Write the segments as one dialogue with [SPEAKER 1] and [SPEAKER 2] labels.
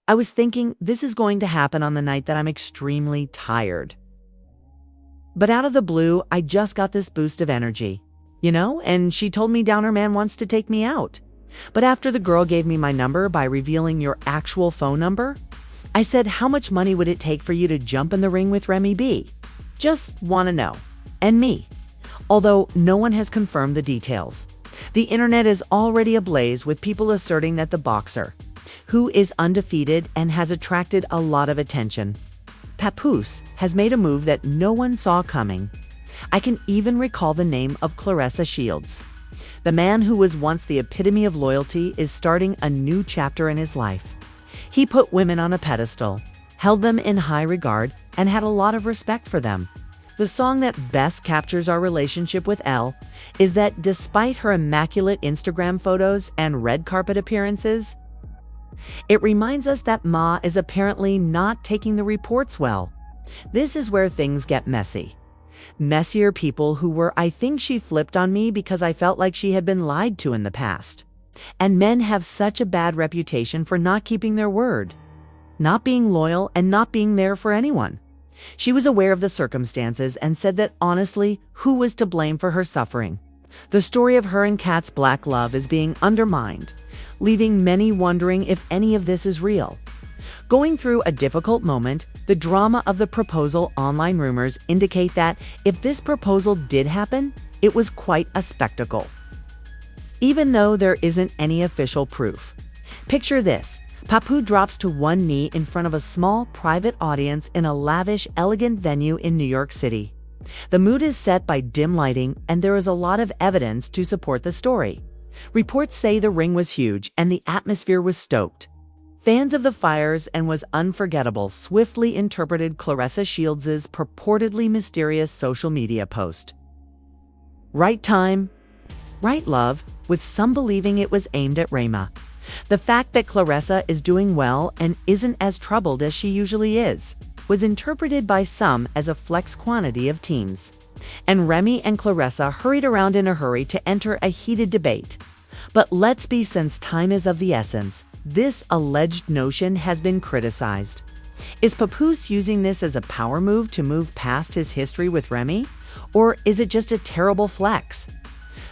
[SPEAKER 1] I was thinking this is going to happen on the night that I'm extremely tired. But out of the blue, I just got this boost of energy. And she told me Downer Man wants to take me out. But after the girl gave me my number by revealing your actual phone number, I said, how much money would it take for you to jump in the ring with Remy B? Just want to know. And me. Although no one has confirmed the details. The internet is already ablaze with people asserting that the boxer, who is undefeated and has attracted a lot of attention, Papoose, has made a move that no one saw coming. I can even recall the name of Claressa Shields. The man who was once the epitome of loyalty is starting a new chapter in his life. He put women on a pedestal, held them in high regard, and had a lot of respect for them. The song that best captures our relationship with Elle is that despite her immaculate Instagram photos and red carpet appearances, it reminds us that Ma is apparently not taking the reports well. This is where things get messy. Messier people who were, I think she flipped on me because I felt like she had been lied to in the past. And men have such a bad reputation for not keeping their word, not being loyal, and not being there for anyone. She was aware of the circumstances and said that honestly, who was to blame for her suffering? The story of her and Kat's black love is being undermined, leaving many wondering if any of this is real. Going through a difficult moment, the drama of the proposal online rumors indicate that if this proposal did happen, it was quite a spectacle. Even though there isn't any official proof. Picture this. Papoose drops to one knee in front of a small private audience in a lavish, elegant venue in New York City. The mood is set by dim lighting, and there is a lot of evidence to support the story. Reports say the ring was huge and the atmosphere was stoked. Fans of the Fires and Was Unforgettable swiftly interpreted Claressa Shields' purportedly mysterious social media post. Right time, right love, with some believing it was aimed at Remy. The fact that Claressa is doing well and isn't as troubled as she usually is was interpreted by some as a flex quantity of teams. And Remy and Claressa hurried around in a hurry to enter a heated debate. But let's be, since time is of the essence, this alleged notion has been criticized. Is Papoose using this as a power move to move past his history with Remy? Or is it just a terrible flex?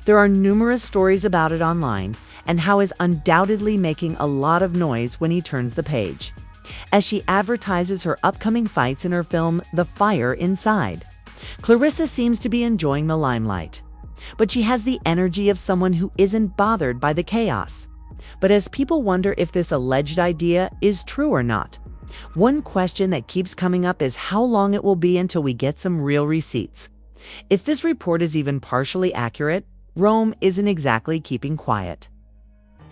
[SPEAKER 1] There are numerous stories about it online, and how is undoubtedly making a lot of noise when he turns the page, as she advertises her upcoming fights in her film The Fire Inside. Claressa seems to be enjoying the limelight, but she has the energy of someone who isn't bothered by the chaos. But as people wonder if this alleged idea is true or not, one question that keeps coming up is how long it will be until we get some real receipts. If this report is even partially accurate, Rome isn't exactly keeping quiet.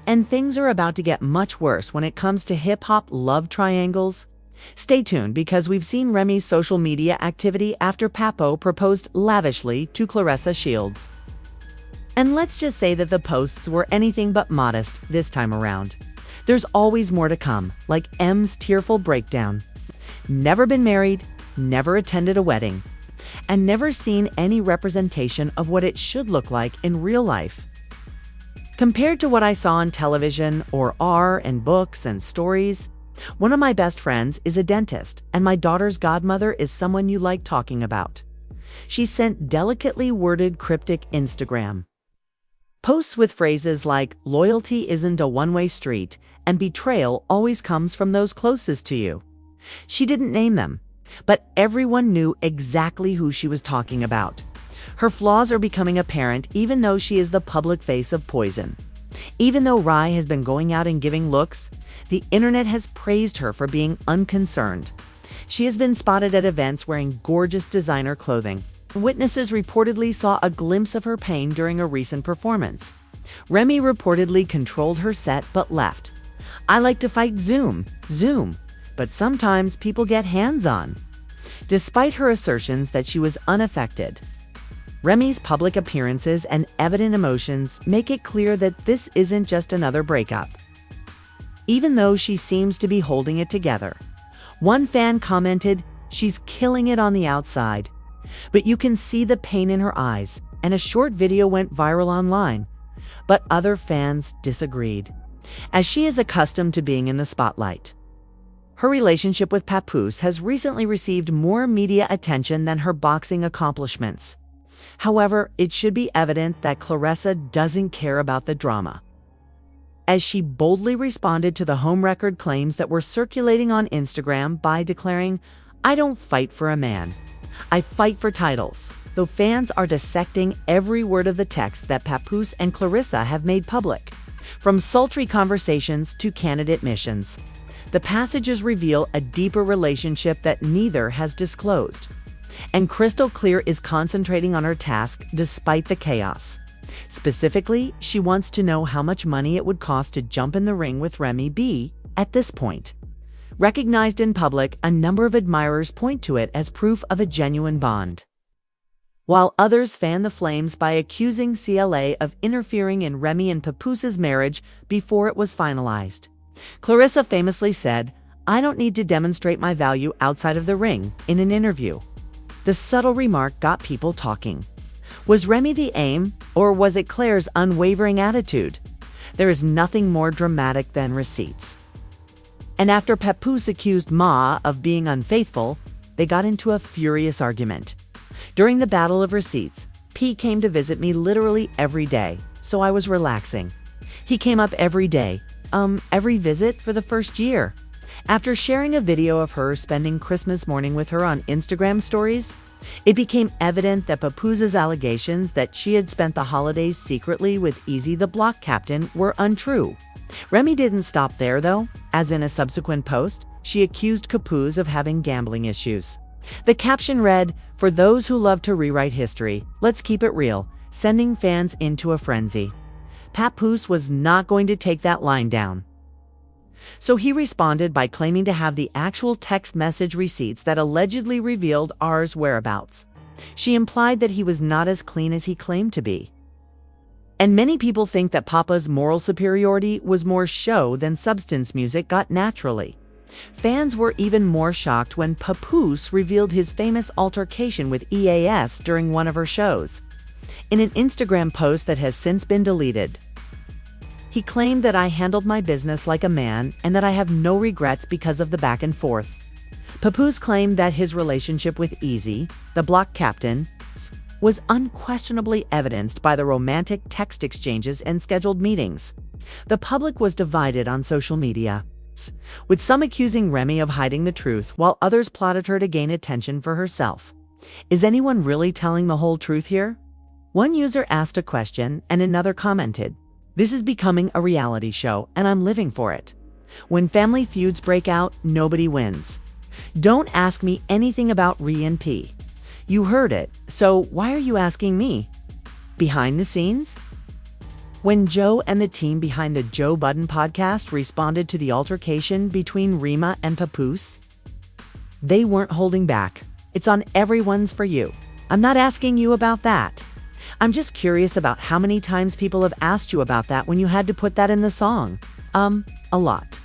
[SPEAKER 1] And things are about to get much worse when it comes to hip-hop love triangles. Stay tuned, because we've seen Remy's social media activity after Papo proposed lavishly to Claressa Shields. And let's just say that the posts were anything but modest this time around. There's always more to come, like M's tearful breakdown. Never been married, never attended a wedding, and never seen any representation of what it should look like in real life. Compared to what I saw on television or are in books and stories, one of my best friends is a dentist, and my daughter's godmother is someone you like talking about. She sent delicately worded cryptic Instagram posts with phrases like "loyalty isn't a one-way street" and "betrayal always comes from those closest to you." She didn't name them, but everyone knew exactly who she was talking about. Her flaws are becoming apparent even though she is the public face of Poison. Even though Rye has been going out and giving looks, the internet has praised her for being unconcerned. She has been spotted at events wearing gorgeous designer clothing. Witnesses reportedly saw a glimpse of her pain during a recent performance. Remy reportedly controlled her set but left. "I like to fight Zoom, but sometimes people get hands-on." Despite her assertions that she was unaffected, Remy's public appearances and evident emotions make it clear that this isn't just another breakup. Even though she seems to be holding it together. One fan commented, "She's killing it on the outside, but you can see the pain in her eyes," and a short video went viral online. But other fans disagreed, as she is accustomed to being in the spotlight. Her relationship with Papoose has recently received more media attention than her boxing accomplishments. However, it should be evident that Claressa doesn't care about the drama, as she boldly responded to the home record claims that were circulating on Instagram by declaring, "I don't fight for a man. I fight for titles," though fans are dissecting every word of the text that Papoose and Claressa have made public, from sultry conversations to candid admissions. The passages reveal a deeper relationship that neither has disclosed. And Crystal Clear is concentrating on her task despite the chaos. Specifically, she wants to know how much money it would cost to jump in the ring with Remy B at this point. Recognized in public, a number of admirers point to it as proof of a genuine bond, while others fan the flames by accusing CLA of interfering in Remy and Papoose's marriage before it was finalized. Claressa famously said, "I don't need to demonstrate my value outside of the ring," in an interview. The subtle remark got people talking. Was Remy the aim, or was it Claire's unwavering attitude? There is nothing more dramatic than receipts. And after Papoose accused Ma of being unfaithful, they got into a furious argument. During the battle of receipts, P came to visit me literally every day, so I was relaxing. He came up every day, every visit for the first year. After sharing a video of her spending Christmas morning with her on Instagram stories, it became evident that Papoose's allegations that she had spent the holidays secretly with Easy the block captain were untrue. Remy didn't stop there, though, as in a subsequent post, she accused Papoose of having gambling issues. The caption read, "For those who love to rewrite history, let's keep it real," sending fans into a frenzy. Papoose was not going to take that line down. So he responded by claiming to have the actual text message receipts that allegedly revealed R's whereabouts. She implied that he was not as clean as he claimed to be. And many people think that Papa's moral superiority was more show than substance. Music got naturally. Fans were even more shocked when Papoose revealed his famous altercation with EAS during one of her shows. In an Instagram post that has since been deleted, he claimed that I handled my business like a man and that I have no regrets because of the back and forth. Papoose claimed that his relationship with Easy, the block captain, was unquestionably evidenced by the romantic text exchanges and scheduled meetings. The public was divided on social media, with some accusing Remy of hiding the truth while others plotted her to gain attention for herself. Is anyone really telling the whole truth here? One user asked a question and another commented, "This is becoming a reality show and I'm living for it. When family feuds break out, nobody wins. Don't ask me anything about Ree and P. You heard it, so why are you asking me?" Behind the scenes? When Joe and the team behind the Joe Budden podcast responded to the altercation between Rima and Papoose, they weren't holding back. "It's on everyone's For You. I'm not asking you about that. I'm just curious about how many times people have asked you about that when you had to put that in the song." A lot.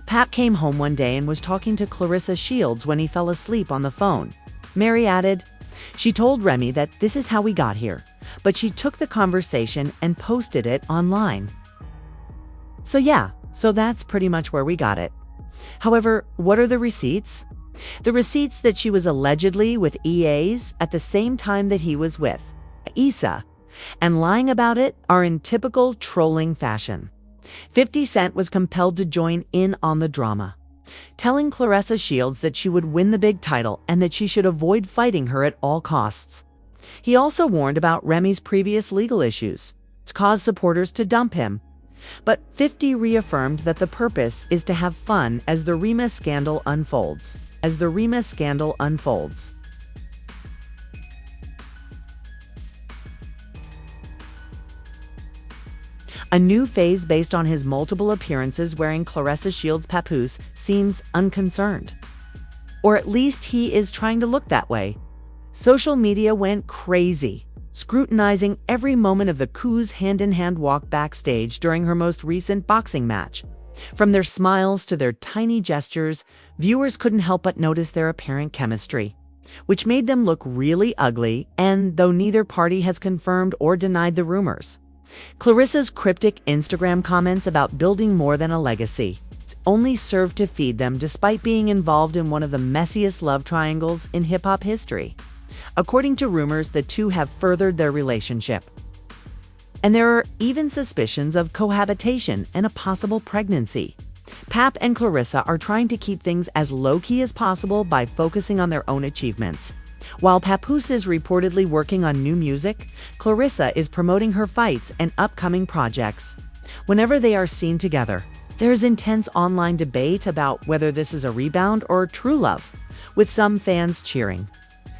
[SPEAKER 1] Pap came home one day and was talking to Claressa Shields when he fell asleep on the phone. Mary added, "She told Remy that this is how we got here, but she took the conversation and posted it online." So that's pretty much where we got it. However, what are the receipts? The receipts that she was allegedly with EAs at the same time that he was with Issa, and lying about it, are in typical trolling fashion. 50 Cent was compelled to join in on the drama, telling Claressa Shields that she would win the big title and that she should avoid fighting her at all costs. He also warned about Remy's previous legal issues to cause supporters to dump him. But 50 reaffirmed that the purpose is to have fun as the Rema scandal unfolds. A new phase based on his multiple appearances wearing Claressa Shields' Papoose seems unconcerned. Or at least he is trying to look that way. Social media went crazy, scrutinizing every moment of the couple's hand-in-hand walk backstage during her most recent boxing match. From their smiles to their tiny gestures, viewers couldn't help but notice their apparent chemistry, which made them look really ugly, and though neither party has confirmed or denied the rumors. Claressa's cryptic Instagram comments about building more than a legacy only served to feed them despite being involved in one of the messiest love triangles in hip-hop history. According to rumors, the two have furthered their relationship. And there are even suspicions of cohabitation and a possible pregnancy. Pap and Clarissa are trying to keep things as low-key as possible by focusing on their own achievements. While Papoose is reportedly working on new music, Clarissa is promoting her fights and upcoming projects. Whenever they are seen together, there's intense online debate about whether this is a rebound or true love, with some fans cheering.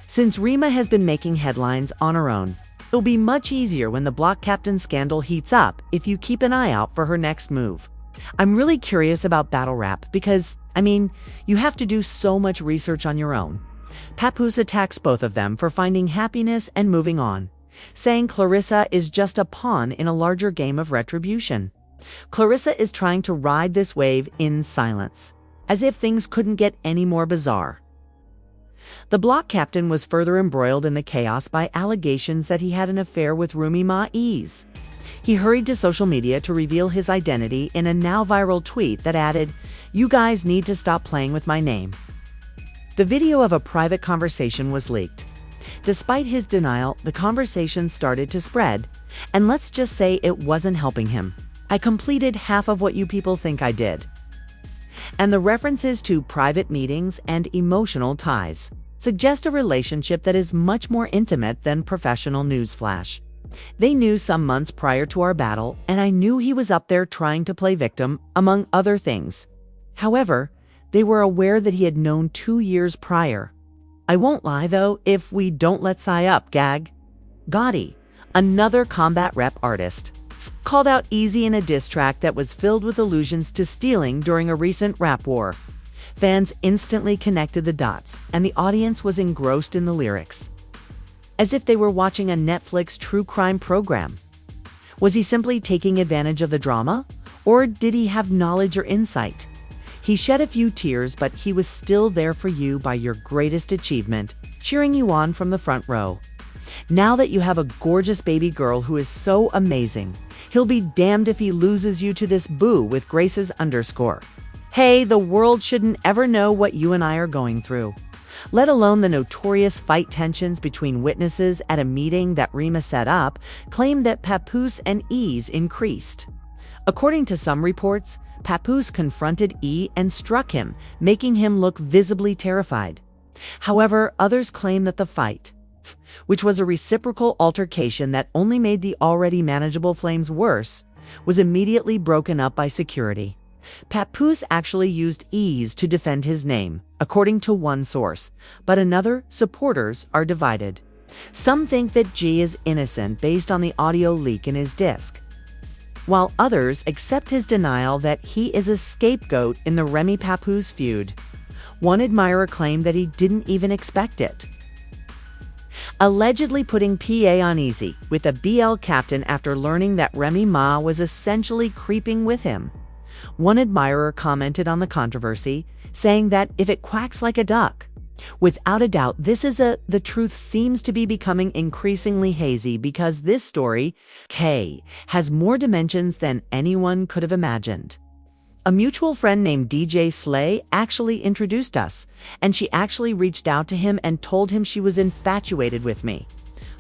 [SPEAKER 1] Since Remy has been making headlines on her own, it'll be much easier when the block captain scandal heats up if you keep an eye out for her next move. I'm really curious about battle rap because, you have to do so much research on your own. Papoose attacks both of them for finding happiness and moving on, saying Clarissa is just a pawn in a larger game of retribution. Clarissa is trying to ride this wave in silence, as if things couldn't get any more bizarre. The block captain was further embroiled in the chaos by allegations that he had an affair with Remy Ma-Ease. He hurried to social media to reveal his identity in a now viral tweet that added, "You guys need to stop playing with my name." The video of a private conversation was leaked. Despite his denial, the conversation started to spread, and let's just say it wasn't helping him. "I completed half of what you people think I did." And the references to private meetings and emotional ties suggest a relationship that is much more intimate than professional newsflash. They knew some months prior to our battle, and I knew he was up there trying to play victim, among other things. However, they were aware that he had known 2 years prior. I won't lie though, if we don't let Psy up, gag. Gotti, another combat rep artist, called out Easy in a diss track that was filled with allusions to stealing during a recent rap war. Fans instantly connected the dots, and the audience was engrossed in the lyrics, as if they were watching a Netflix true crime program. Was he simply taking advantage of the drama, or did he have knowledge or insight? He shed a few tears, but he was still there for you by your greatest achievement, cheering you on from the front row. Now that you have a gorgeous baby girl who is so amazing, he'll be damned if he loses you to this boo with Grace's underscore. Hey, the world shouldn't ever know what you and I are going through, let alone the notorious fight tensions between witnesses at a meeting that Remy set up claimed that Papoose and Ease increased. According to some reports, Papoose confronted E and struck him, making him look visibly terrified. However, others claim that the fight, which was a reciprocal altercation that only made the already manageable flames worse, was immediately broken up by security. Papoose actually used Ease to defend his name, according to one source, but another, supporters, are divided. Some think that G is innocent based on the audio leak in his disc, while others accept his denial that he is a scapegoat in the Remy Papoose feud. One admirer claimed that he didn't even expect it, allegedly putting PA on easy with a BL captain after learning that Remy Ma was essentially creeping with him. One admirer commented on the controversy, saying that if it quacks like a duck. Without a doubt, the truth seems to be becoming increasingly hazy because this story, K, has more dimensions than anyone could have imagined. A mutual friend named DJ Slay actually introduced us, and she actually reached out to him and told him she was infatuated with me.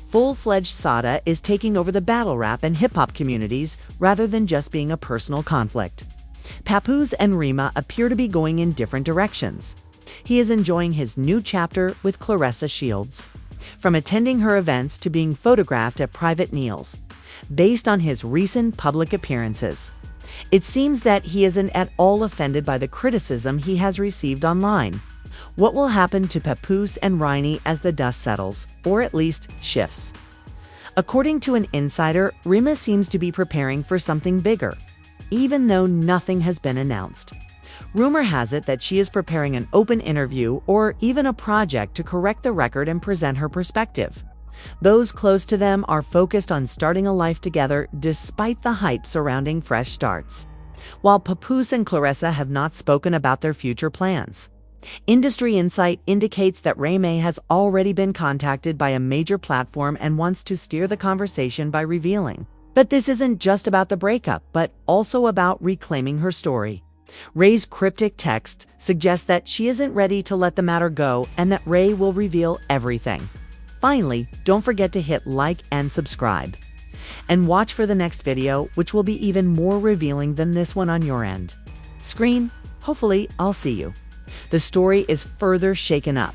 [SPEAKER 1] Full-fledged Sada is taking over the battle rap and hip-hop communities rather than just being a personal conflict. Papoose and Remy appear to be going in different directions. He is enjoying his new chapter with Clarissa Shields, from attending her events to being photographed at private meals, based on his recent public appearances. It seems that he isn't at all offended by the criticism he has received online. What will happen to Papoose and Remy as the dust settles, or at least shifts? According to an insider, Remy seems to be preparing for something bigger, even though nothing has been announced. Rumor has it that she is preparing an open interview or even a project to correct the record and present her perspective. Those close to them are focused on starting a life together despite the hype surrounding fresh starts, while Papoose and Clarissa have not spoken about their future plans. Industry insight indicates that Remy has already been contacted by a major platform and wants to steer the conversation by revealing. But this isn't just about the breakup, but also about reclaiming her story. Ray's cryptic text suggests that she isn't ready to let the matter go and that Ray will reveal everything. Finally, don't forget to hit like and subscribe. And watch for the next video, which will be even more revealing than this one on your end. Screen, hopefully I'll see you. The story is further shaken up.